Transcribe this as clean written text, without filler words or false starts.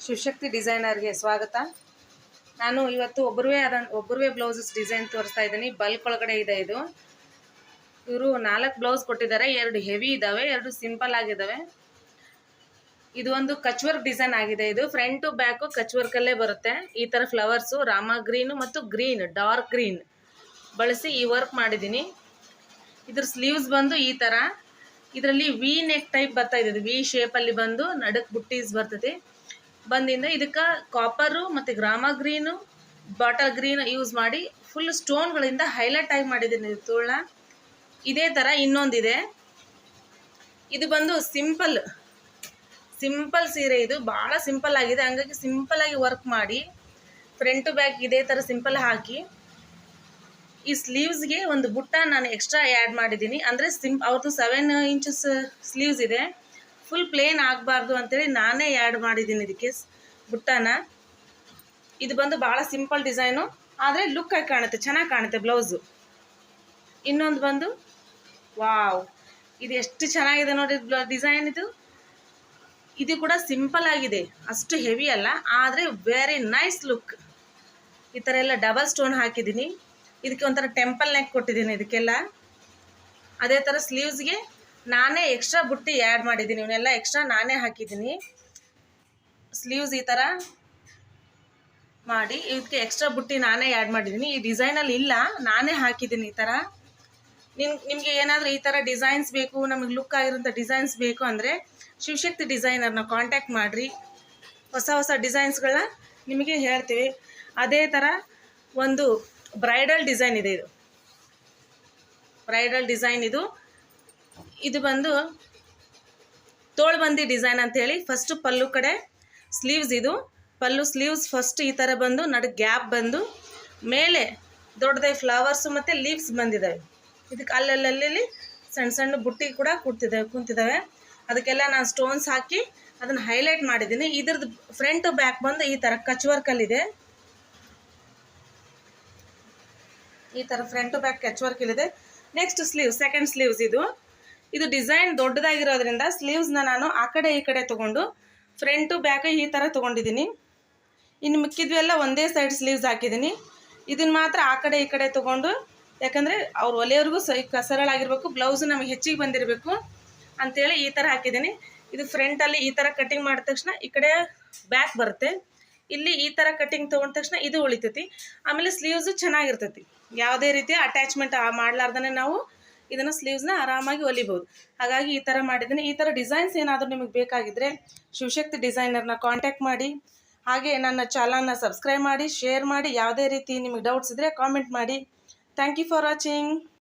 ಶಿವಶಕ್ತಿ ಡಿಸೈನರ್ಗೆ ಸ್ವಾಗತ. ನಾನು ಇವತ್ತು ಒಬ್ಬರುವೆ ಬ್ಲೌಸಸ್ ಡಿಸೈನ್ ತೋರಿಸ್ತಾ ಇದ್ದೀನಿ. ಬಲ್ಕ್ ಒಳಗಡೆ ಇದೆ ಇದು. ಇವರು 4 ಬ್ಲೌಸ್ ಕೊಟ್ಟಿದ್ದಾರೆ. 2 ಹೆವಿ ಇದ್ದಾವೆ, 2 ಸಿಂಪಲ್ ಆಗಿದ್ದಾವೆ. ಇದು ಒಂದು ಕಚ್ ವರ್ಕ್ ಡಿಸೈನ್ ಆಗಿದೆ. ಇದು front to back Kutch work ಅಲ್ಲೇ ಬರುತ್ತೆ. ಈ ತರ ಫ್ಲವರ್ಸ್ ರಾಮ ಗ್ರೀನ್ ಮತ್ತು ಗ್ರೀನ್ ಡಾರ್ಕ್ ಗ್ರೀನ್ ಬಳಸಿ ಈ ವರ್ಕ್ ಮಾಡಿದ್ದೀನಿ. ಇದ್ರ ಸ್ಲೀವ್ಸ್ ಬಂದು ಈ ತರ, ಇದರಲ್ಲಿ ವಿ ನೆಕ್ ಟೈಪ್ ಬರ್ತಾ ಇದೆ. ವಿ ಶೇಪ್ ಅಲ್ಲಿ ಬಂದು ನಡಕ್ ಬುಟ್ಟೀಸ್ ಬರ್ತದೆ. ಬಂದಿಂದ ಇದಕ್ಕೆ ಕಾಪರು ಮತ್ತು ಗ್ರಾಮ ಗ್ರೀನು ಬಾಟಲ್ ಗ್ರೀನ್ ಯೂಸ್ ಮಾಡಿ ಫುಲ್ ಸ್ಟೋನ್ಗಳಿಂದ ಹೈಲೈಟ್ ಆಗಿ ಮಾಡಿದ್ದೀನಿ ತೋಳ. ಇದೇ ಥರ ಇನ್ನೊಂದಿದೆ. ಇದು ಬಂದು ಸಿಂಪಲ್ ಸೀರೆ. ಇದು ಭಾಳ ಸಿಂಪಲ್ ಆಗಿದೆ, ಹಂಗಾಗಿ ಸಿಂಪಲ್ ಆಗಿ ವರ್ಕ್ ಮಾಡಿ ಫ್ರಂಟ್ ಟು ಬ್ಯಾಕ್ ಇದೇ ಥರ ಸಿಂಪಲ್ ಹಾಕಿ ಈ ಸ್ಲೀವ್ಸ್ಗೆ ಒಂದು ಬುಟ್ಟ ನಾನು ಎಕ್ಸ್ಟ್ರಾ ಆ್ಯಡ್ ಮಾಡಿದ್ದೀನಿ. ಅಂದರೆ ಅವ್ರದ್ದು 7 ಇಂಚಸ್ ಸ್ಲೀವ್ಸ್ ಇದೆ. ಫುಲ್ ಪ್ಲೇನ್ ಆಗಬಾರ್ದು ಅಂತೇಳಿ ನಾನೇ ಆ್ಯಡ್ ಮಾಡಿದ್ದೀನಿ ಇದಕ್ಕೆ ಬುಟ್ಟನ. ಇದು ಬಂದು ಭಾಳ ಸಿಂಪಲ್ ಡಿಸೈನು, ಆದರೆ ಲುಕ್ ಆಗಿ ಕಾಣುತ್ತೆ, ಚೆನ್ನಾಗಿ ಕಾಣುತ್ತೆ ಬ್ಲೌಸು. ಇನ್ನೊಂದು ಬಂದು ವಾವ್, ಇದು ಎಷ್ಟು ಚೆನ್ನಾಗಿದೆ ನೋಡಿ ಡಿಸೈನ್. ಇದು ಕೂಡ ಸಿಂಪಲ್ ಆಗಿದೆ, ಅಷ್ಟು ಹೆವಿ ಅಲ್ಲ, ಆದರೆ ವೆರಿ ನೈಸ್ ಲುಕ್. ಈ ಥರ ಎಲ್ಲ ಡಬಲ್ ಸ್ಟೋನ್ ಹಾಕಿದ್ದೀನಿ. ಇದಕ್ಕೆ ಒಂಥರ ಟೆಂಪಲ್ ನೆಕ್ ಕೊಟ್ಟಿದ್ದೀನಿ ಇದಕ್ಕೆಲ್ಲ. ಅದೇ ಥರ ಸ್ಲೀವ್ಸ್ಗೆ ನಾನೇ ಎಕ್ಸ್ಟ್ರಾ ಬುಟ್ಟಿ ಆ್ಯಡ್ ಮಾಡಿದ್ದೀನಿ. ಇವನ್ನೆಲ್ಲ ಎಕ್ಸ್ಟ್ರಾ ನಾನೇ ಹಾಕಿದ್ದೀನಿ. ಸ್ಲೀವ್ಸ್ ಈ ಥರ ಮಾಡಿ ಇದಕ್ಕೆ ಎಕ್ಸ್ಟ್ರಾ ಬುಟ್ಟಿ ನಾನೇ ಆ್ಯಡ್ ಮಾಡಿದ್ದೀನಿ. ಈ ಡಿಸೈನಲ್ಲಿ ಇಲ್ಲ, ನಾನೇ ಹಾಕಿದ್ದೀನಿ ಈ ಥರ. ನಿಮಗೆ ಏನಾದರೂ ಈ ಥರ ಡಿಸೈನ್ಸ್ ಬೇಕು, ನಮಗೆ ಲುಕ್ ಆಗಿರೋಂಥ ಡಿಸೈನ್ಸ್ ಬೇಕು ಅಂದರೆ ಶಿವಶಕ್ತಿ ಡಿಸೈನರ್ನ ಕಾಂಟ್ಯಾಕ್ಟ್ ಮಾಡಿರಿ. ಹೊಸ ಡಿಸೈನ್ಸ್ಗಳನ್ನ ನಿಮಗೆ ಹೇಳ್ತೀವಿ. ಅದೇ ಥರ ಒಂದು ಬ್ರೈಡಲ್ ಡಿಸೈನ್ ಇದೆ. ಇದು ಬ್ರೈಡಲ್ ಡಿಸೈನ್. ಇದು ಬಂದು ತೋಳ್ಬಂದಿ ಡಿಸೈನ್ ಅಂತೇಳಿ. ಫಸ್ಟು ಪಲ್ಲು ಕಡೆ ಸ್ಲೀವ್ಸ್, ಇದು ಪಲ್ಲು ಸ್ಲೀವ್ಸ್ ಫಸ್ಟ್ ಈ ಥರ ಬಂದು ನಡುಗೆ ಗ್ಯಾಪ್ ಬಂದು ಮೇಲೆ ದೊಡ್ಡದಾಗಿ ಫ್ಲವರ್ಸು ಮತ್ತು ಲೀವ್ಸ್ ಬಂದಿದ್ದಾವೆ. ಇದಕ್ಕೆ ಅಲ್ಲಲ್ಲಿ ಸಣ್ಣ ಸಣ್ಣ ಬುಟ್ಟಿ ಕೂಡ ಕುಂತಿದ್ದಾವೆ. ಅದಕ್ಕೆಲ್ಲ ನಾನು ಸ್ಟೋನ್ಸ್ ಹಾಕಿ ಅದನ್ನು ಹೈಲೈಟ್ ಮಾಡಿದ್ದೀನಿ. ಇದ್ರದ್ದು ಫ್ರಂಟ್ ಬ್ಯಾಕ್ ಬಂದು ಈ ಥರ ಕಚ್ ವರ್ಕಲ್ಲಿದೆ. ಈ ಥರ ಫ್ರಂಟ್ ಬ್ಯಾಕ್ ಕಚ್ ವರ್ಕ್ ಇಲ್ಲಿದೆ. Next second sleeves. ಇದು ಡಿಸೈನ್ ದೊಡ್ಡದಾಗಿರೋದ್ರಿಂದ ಸ್ಲೀವ್ಸ್ನ ನಾನು ಆ ಕಡೆ ಈ ಕಡೆ ತೊಗೊಂಡು ಫ್ರಂಟು ಬ್ಯಾಕ್ ಈ ಥರ ತೊಗೊಂಡಿದ್ದೀನಿ. ಇನ್ನು ಮಿಕ್ಕಿದ್ವೆಲ್ಲ ಒಂದೇ ಸೈಡ್ ಸ್ಲೀವ್ಸ್ ಹಾಕಿದ್ದೀನಿ. ಇದನ್ನು ಮಾತ್ರ ಆ ಕಡೆ ಈ ಕಡೆ ತೊಗೊಂಡು, ಯಾಕಂದರೆ ಅವ್ರು ಒಲೆಯವ್ರಿಗೂ ಸರಳಾಗಿರಬೇಕು, ಬ್ಲೌಸು ನಮಗೆ ಹೆಚ್ಚಿಗೆ ಬಂದಿರಬೇಕು ಅಂಥೇಳಿ ಈ ಥರ ಹಾಕಿದ್ದೀನಿ. ಇದು ಫ್ರಂಟಲ್ಲಿ ಈ ಥರ ಕಟ್ಟಿಂಗ್ ಮಾಡಿದ ತಕ್ಷಣ ಈ ಕಡೆ ಬ್ಯಾಕ್ ಬರುತ್ತೆ. ಇಲ್ಲಿ ಈ ಥರ ಕಟ್ಟಿಂಗ್ ತೊಗೊಂಡ ತಕ್ಷಣ ಇದು ಉಳಿತೈತಿ. ಆಮೇಲೆ ಸ್ಲೀವ್ಸು ಚೆನ್ನಾಗಿರ್ತೈತಿ. ಯಾವುದೇ ರೀತಿಯ ಅಟ್ಯಾಚ್ಮೆಂಟ್ ಮಾಡಲಾರ್ದೇ ನಾವು ಇದನ್ನು ಸ್ಲೀವ್ಸ್ನ ಆರಾಮಾಗಿ ಹೊಲಿಬೋದು. ಹಾಗಾಗಿ ಈ ಥರ ಮಾಡಿದ್ದೀನಿ. ಈ ಥರ ಡಿಸೈನ್ಸ್ ಏನಾದರೂ ನಿಮಗೆ ಬೇಕಾಗಿದ್ದರೆ ಶಿವಶಕ್ತಿ ಡಿಸೈನರ್ನ ಕಾಂಟ್ಯಾಕ್ಟ್ ಮಾಡಿ. ಹಾಗೆ ನನ್ನ ಚಾನಲ್ನ ಸಬ್ಸ್ಕ್ರೈಬ್ ಮಾಡಿ, ಶೇರ್ ಮಾಡಿ. ಯಾವುದೇ ರೀತಿ ನಿಮಗೆ ಡೌಟ್ಸ್ ಇದ್ದರೆ ಕಾಮೆಂಟ್ ಮಾಡಿ. Thank you for watching.